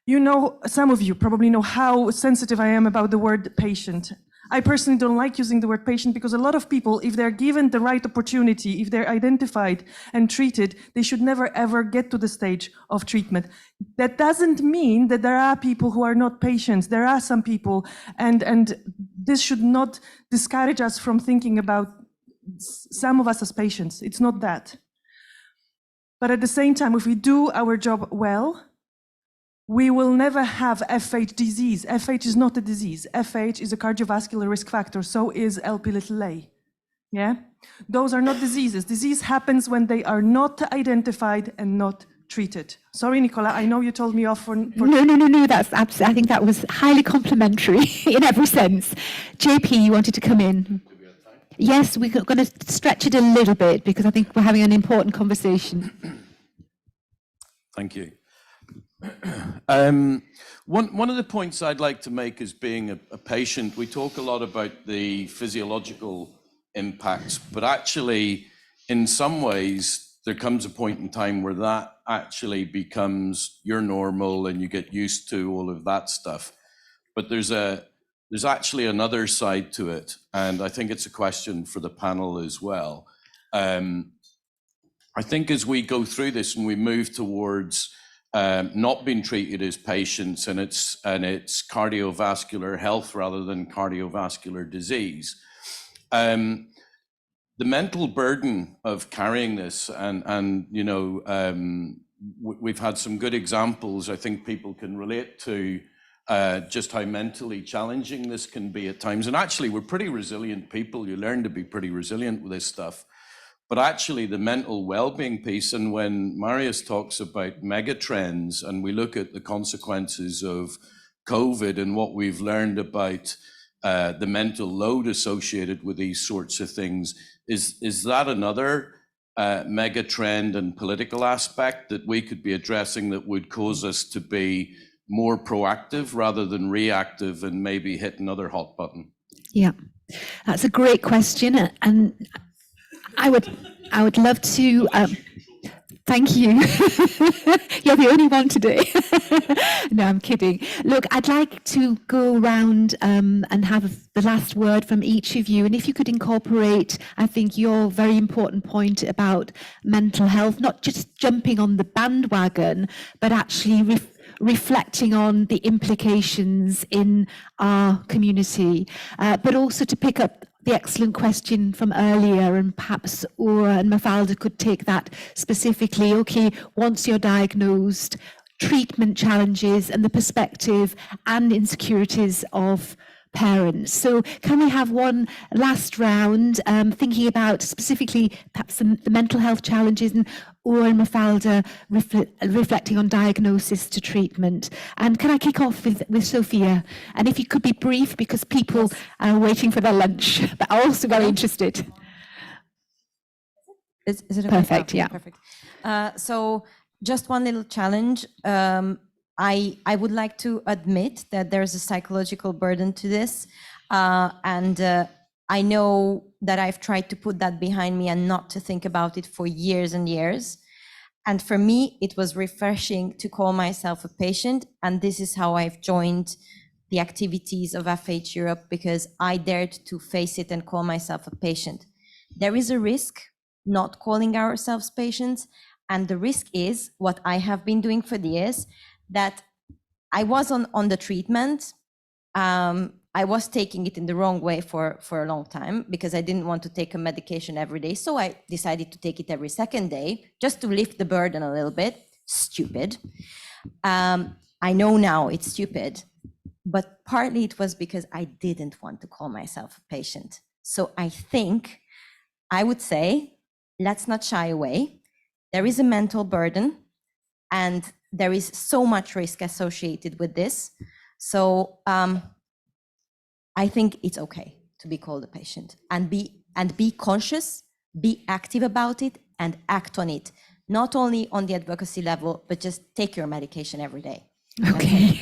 You know, some of you probably know how sensitive I am about the word patient. I personally don't like using the word patient because a lot of people, if they're given the right opportunity, if they're identified and treated, they should never ever get to the stage of treatment. That doesn't mean that there are people who are not patients. There are some people, and this should not discourage us from thinking about some of us as patients. It's not that. But at the same time, if we do our job well, we will never have FH disease. FH is not a disease. FH is a cardiovascular risk factor. So is Lp(a). Yeah? Those are not diseases. Disease happens when they are not identified and not treated. Sorry, Nicola, I know you told me off for... No. That's absolutely. I think that was highly complimentary in every sense. JP, you wanted to come in. Yes, we're going to stretch it a little bit because I think we're having an important conversation. Thank you. One of the points I'd like to make as being a patient, we talk a lot about the physiological impacts, but actually, in some ways, there comes a point in time where that actually becomes your normal and you get used to all of that stuff. But there's actually another side to it, and I think it's a question for the panel as well. I think as we go through this and we move towards not being treated as patients and it's cardiovascular health rather than cardiovascular disease. The mental burden of carrying this and you know, we've had some good examples. I think people can relate to just how mentally challenging this can be at times. And actually, we're pretty resilient people. You learn to be pretty resilient with this stuff. But actually the mental well-being piece, and when Marius talks about mega trends and we look at the consequences of COVID and what we've learned about the mental load associated with these sorts of things. Is that another mega trend and political aspect that we could be addressing that would cause us to be more proactive rather than reactive and maybe hit another hot button? Yeah, that's a great question, and I would love to. Thank you. You're the only one today. No, I'm kidding. Look, I'd like to go around and have the last word from each of you. And if you could incorporate, I think, your very important point about mental health, not just jumping on the bandwagon, but actually reflecting on the implications in our community, but also to pick up the excellent question from earlier, and perhaps Ura and Mafalda could take that specifically. Okay, once you're diagnosed, treatment challenges and the perspective and insecurities of parents. So can we have one last round, thinking about specifically perhaps the mental health challenges, and Ura and Mafalda reflecting on diagnosis to treatment. And can I kick off with Sophia? And if you could be brief, because people are waiting for their lunch, but are also very interested. Is it okay? Perfect, Okay, yeah. Perfect. So just one little challenge. I would like to admit that there's a psychological burden to this. And I know that I've tried to put that behind me and not to think about it for years and years. And for me, it was refreshing to call myself a patient. And this is how I've joined the activities of FH Europe, because I dared to face it and call myself a patient. There is a risk not calling ourselves patients. And the risk is what I have been doing for years, that I was on the treatment. I was taking it in the wrong way for a long time, because I didn't want to take a medication every day. So I decided to take it every second day, just to lift the burden a little bit. Stupid. I know now it's stupid, but partly it was because I didn't want to call myself a patient. So I think I would say, let's not shy away. There is a mental burden, and there is so much risk associated with this. So I think it's okay to be called a patient, and be conscious, be active about it, and act on it. Not only on the advocacy level, but just take your medication every day. Okay,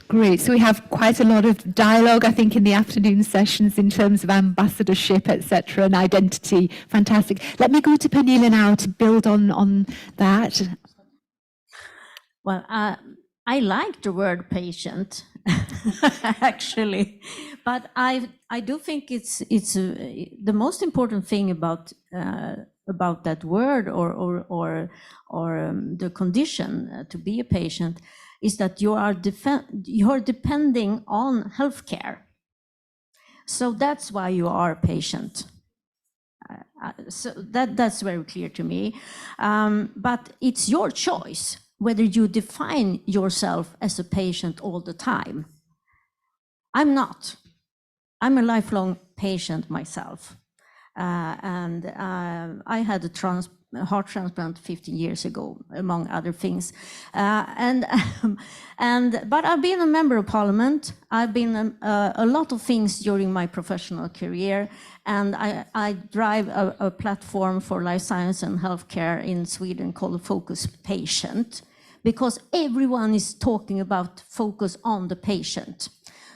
great. So we have quite a lot of dialogue, I think, in the afternoon sessions in terms of ambassadorship, etc., and identity. Fantastic. Let me go to Pernilla now to build on that. Well, I like the word patient, actually, but I do think it's the most important thing about that word or the condition to be a patient is that you're depending on healthcare. So that's why you are a patient. So that's very clear to me. But it's your choice whether you define yourself as a patient all the time. I'm not. I'm a lifelong patient myself. And I had a heart transplant 15 years ago, among other things. But I've been a member of parliament. I've been a lot of things during my professional career. And I drive a platform for life science and healthcare in Sweden called Focus Patient, because everyone is talking about focus on the patient.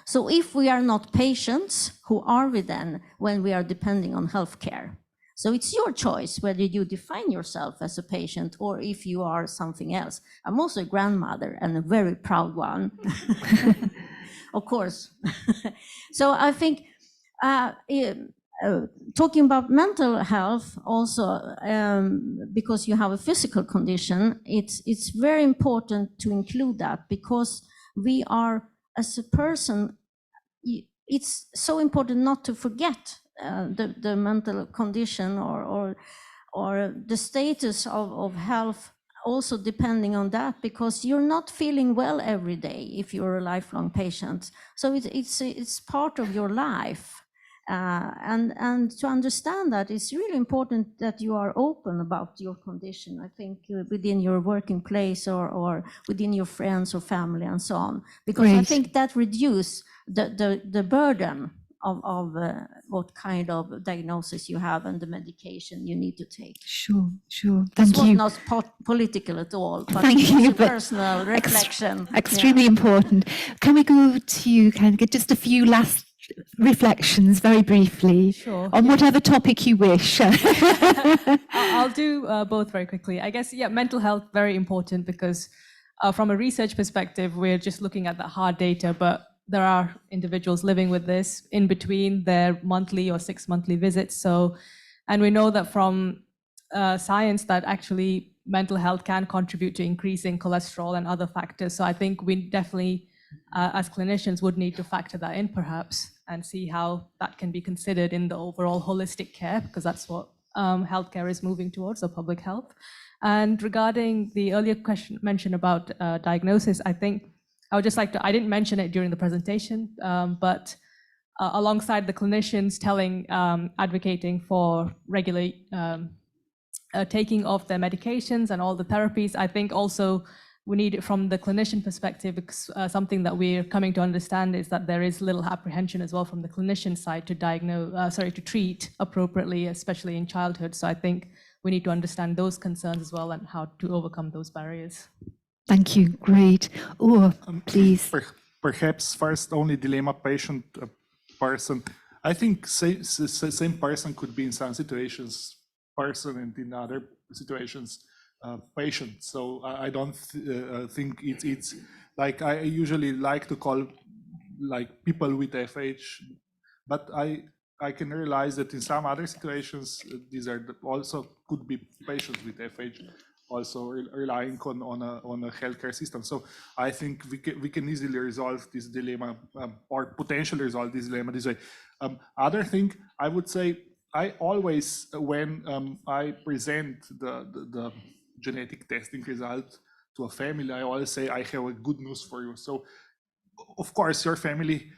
So if we are not patients, who are we then when we are depending on healthcare? So it's your choice whether you define yourself as a patient or if you are something else. I'm also a grandmother, and a very proud one, of course. So I think talking about mental health also, because you have a physical condition, it's very important to include that, because we are, as a person, it's so important not to forget the mental condition or the status of health, also depending on that, because you're not feeling well every day if you're a lifelong patient. So it's part of your life. And to understand that, it's really important that you are open about your condition. I think within your working place or within your friends or family and so on, because I Great. think that reduce the burden of what kind of diagnosis you have and the medication you need to take. Sure, sure. This Thank was you. not political at all, but Thank it was you, a but personal reflection. Yeah. Extremely important. Can we go to you, kind of get just a few last reflections very briefly Sure, on yeah. whatever topic you wish? I'll do both very quickly. I guess, yeah, mental health, very important because from a research perspective, we're just looking at the hard data, but there are individuals living with this in between their monthly or 6 monthly visits. So, and we know that from science that actually mental health can contribute to increasing cholesterol and other factors. So I think we definitely, as clinicians, would need to factor that in perhaps and see how that can be considered in the overall holistic care, because that's what healthcare is moving towards, or public health. And regarding the earlier question mentioned about diagnosis, I think I would just like to, I didn't mention it during the presentation, but alongside the clinicians advocating for regular taking of their medications and all the therapies, I think also we need it from the clinician perspective, because something that we're coming to understand is that there is little apprehension as well from the clinician side to treat appropriately, especially in childhood. So I think we need to understand those concerns as well and how to overcome those barriers. Thank you. Great. Oh, please. Perhaps first only dilemma patient person. I think same person could be in some situations person and in other situations patient. So I don't think it's like I usually like to call like people with FH, but I can realize that in some other situations these are also could be patients with FH. Also relying on a healthcare system. So I think we can easily resolve this dilemma or potentially resolve this dilemma this way. Other thing I would say, I always, when I present the genetic testing result to a family, I always say, I have a good news for you. So of course your family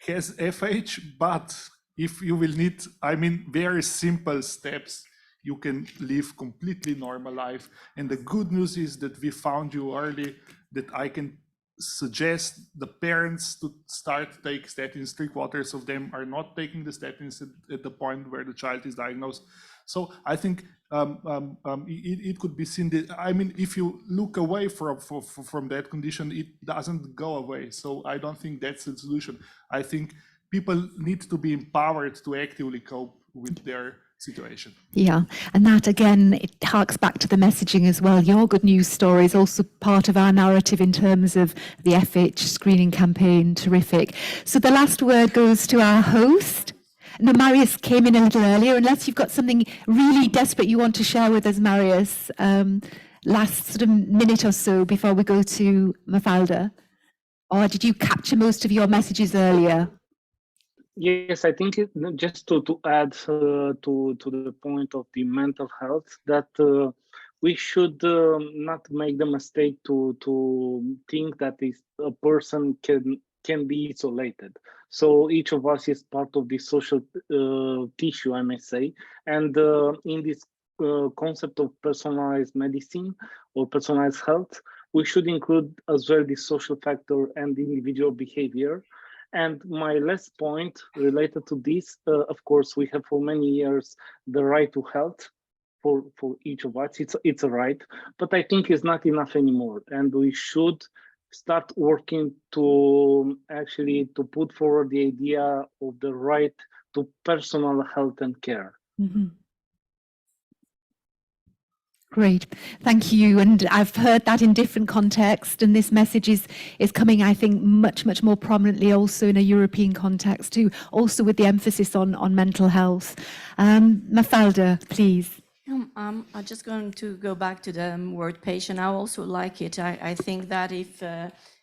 has FH, but if you will need, I mean, very simple steps, you can live completely normal life. And the good news is that we found you early, that I can suggest the parents to start take statins. 3/4 of them are not taking the statins at the point where the child is diagnosed. So I think it could be seen that, I mean, if you look away from that condition, it doesn't go away. So I don't think that's the solution. I think people need to be empowered to actively cope with their situation. Yeah, and that again, it harks back to the messaging as well. Your good news story is also part of our narrative in terms of the FH screening campaign. Terrific. So the last word goes to our host. No, Marius came in a little earlier. Unless you've got something really desperate you want to share with us, Marius, last sort of minute or so before we go to Mafalda. Or did you capture most of your messages earlier? Yes, I think just to add to the point of the mental health, that we should not make the mistake to think that a person can be isolated. So each of us is part of the social tissue, I may say, and in this concept of personalized medicine or personalized health, we should include as well the social factor and the individual behavior. And my last point related to this, of course, we have for many years the right to health for each of us. It's a right, but I think it's not enough anymore. And we should start working to actually to put forward the idea of the right to personal health and care. Mm-hmm. Great, thank you. And I've heard that in different contexts, and this message is coming, I think, much more prominently also in a European context too, also with the emphasis on mental health. Mafalda, please. I'm just going to go back to the word patient. I also like it. I think that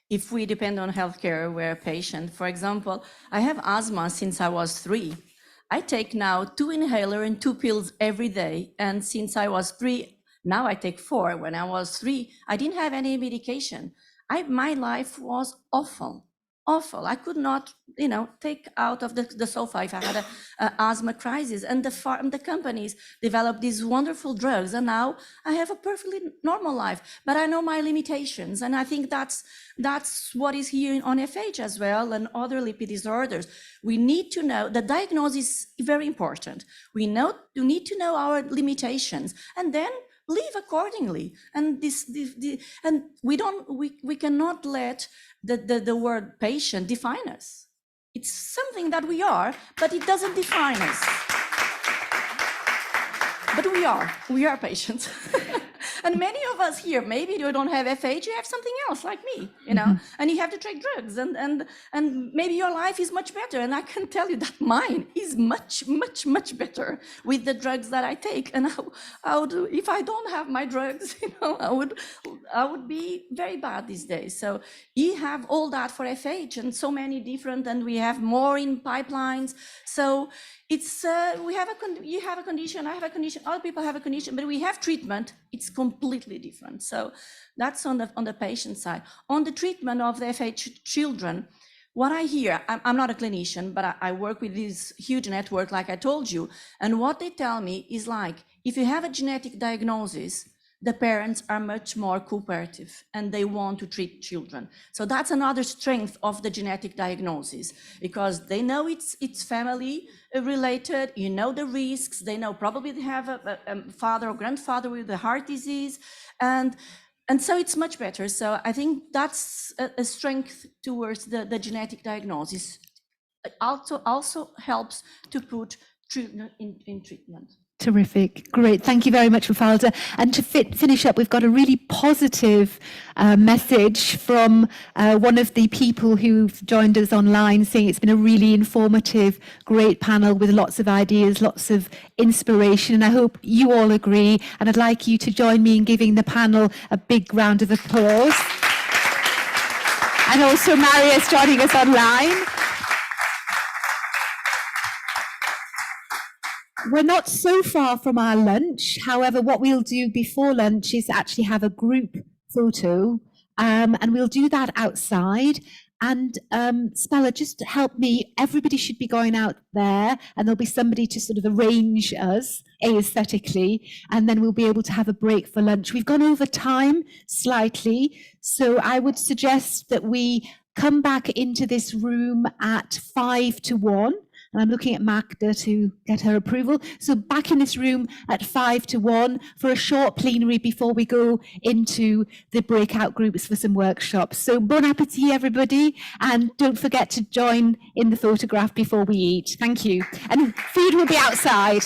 if we depend on healthcare, we're a patient. For example, I have asthma since I was 3. I take now 2 inhalers and 2 pills every day. And since I was 3, now I take 4. When I was 3, I didn't have any medication. My life was awful. awful. I could not, take out of the sofa if I had a asthma crisis. And the companies developed these wonderful drugs, and now I have a perfectly normal life. But I know my limitations, and I think that's what is here on FH as well, and other lipid disorders. We need to know the diagnosis is very important. We need to know our limitations, and then live accordingly. And and we cannot let the word patient define us. It's something that we are, but it doesn't define us. But we are patients. And many of us here, maybe you don't have FH, you have something else like me, and you have to take drugs, and maybe your life is much better. And I can tell you that mine is much, much, much better with the drugs that I take. And I would, if I don't have my drugs, I would be very bad these days. So you have all that for FH, and so many different, and we have more in pipelines. So it's you have a condition, I have a condition, other people have a condition, but we have treatment. It's completely different. So that's on the patient side. On the treatment of the FH children, what I hear, I'm not a clinician, but I work with this huge network, like I told you, and what they tell me is like, if you have a genetic diagnosis, the parents are much more cooperative and they want to treat children. So that's another strength of the genetic diagnosis, because they know it's family related, the risks, they know probably they have a father or grandfather with the heart disease, and so it's much better. So I think that's a strength towards the genetic diagnosis. It also helps to put treatment in treatment. Terrific. Great. Thank you very much, Mafalda. And to finish up, we've got a really positive message from one of the people who've joined us online, saying it's been a really informative, great panel with lots of ideas, lots of inspiration. And I hope you all agree. And I'd like you to join me in giving the panel a big round of applause. And also Marius joining us online. We're not so far from our lunch. However, what we'll do before lunch is actually have a group photo, and we'll do that outside. And Spella, just help me. Everybody should be going out there, and there'll be somebody to sort of arrange us aesthetically, and then we'll be able to have a break for lunch. We've gone over time slightly, so I would suggest that we come back into this room at 1:55. And I'm looking at Magda to get her approval. So back in this room at 1:55 for a short plenary before we go into the breakout groups for some workshops. So bon appetit, everybody. And don't forget to join in the photograph before we eat. Thank you. And food will be outside.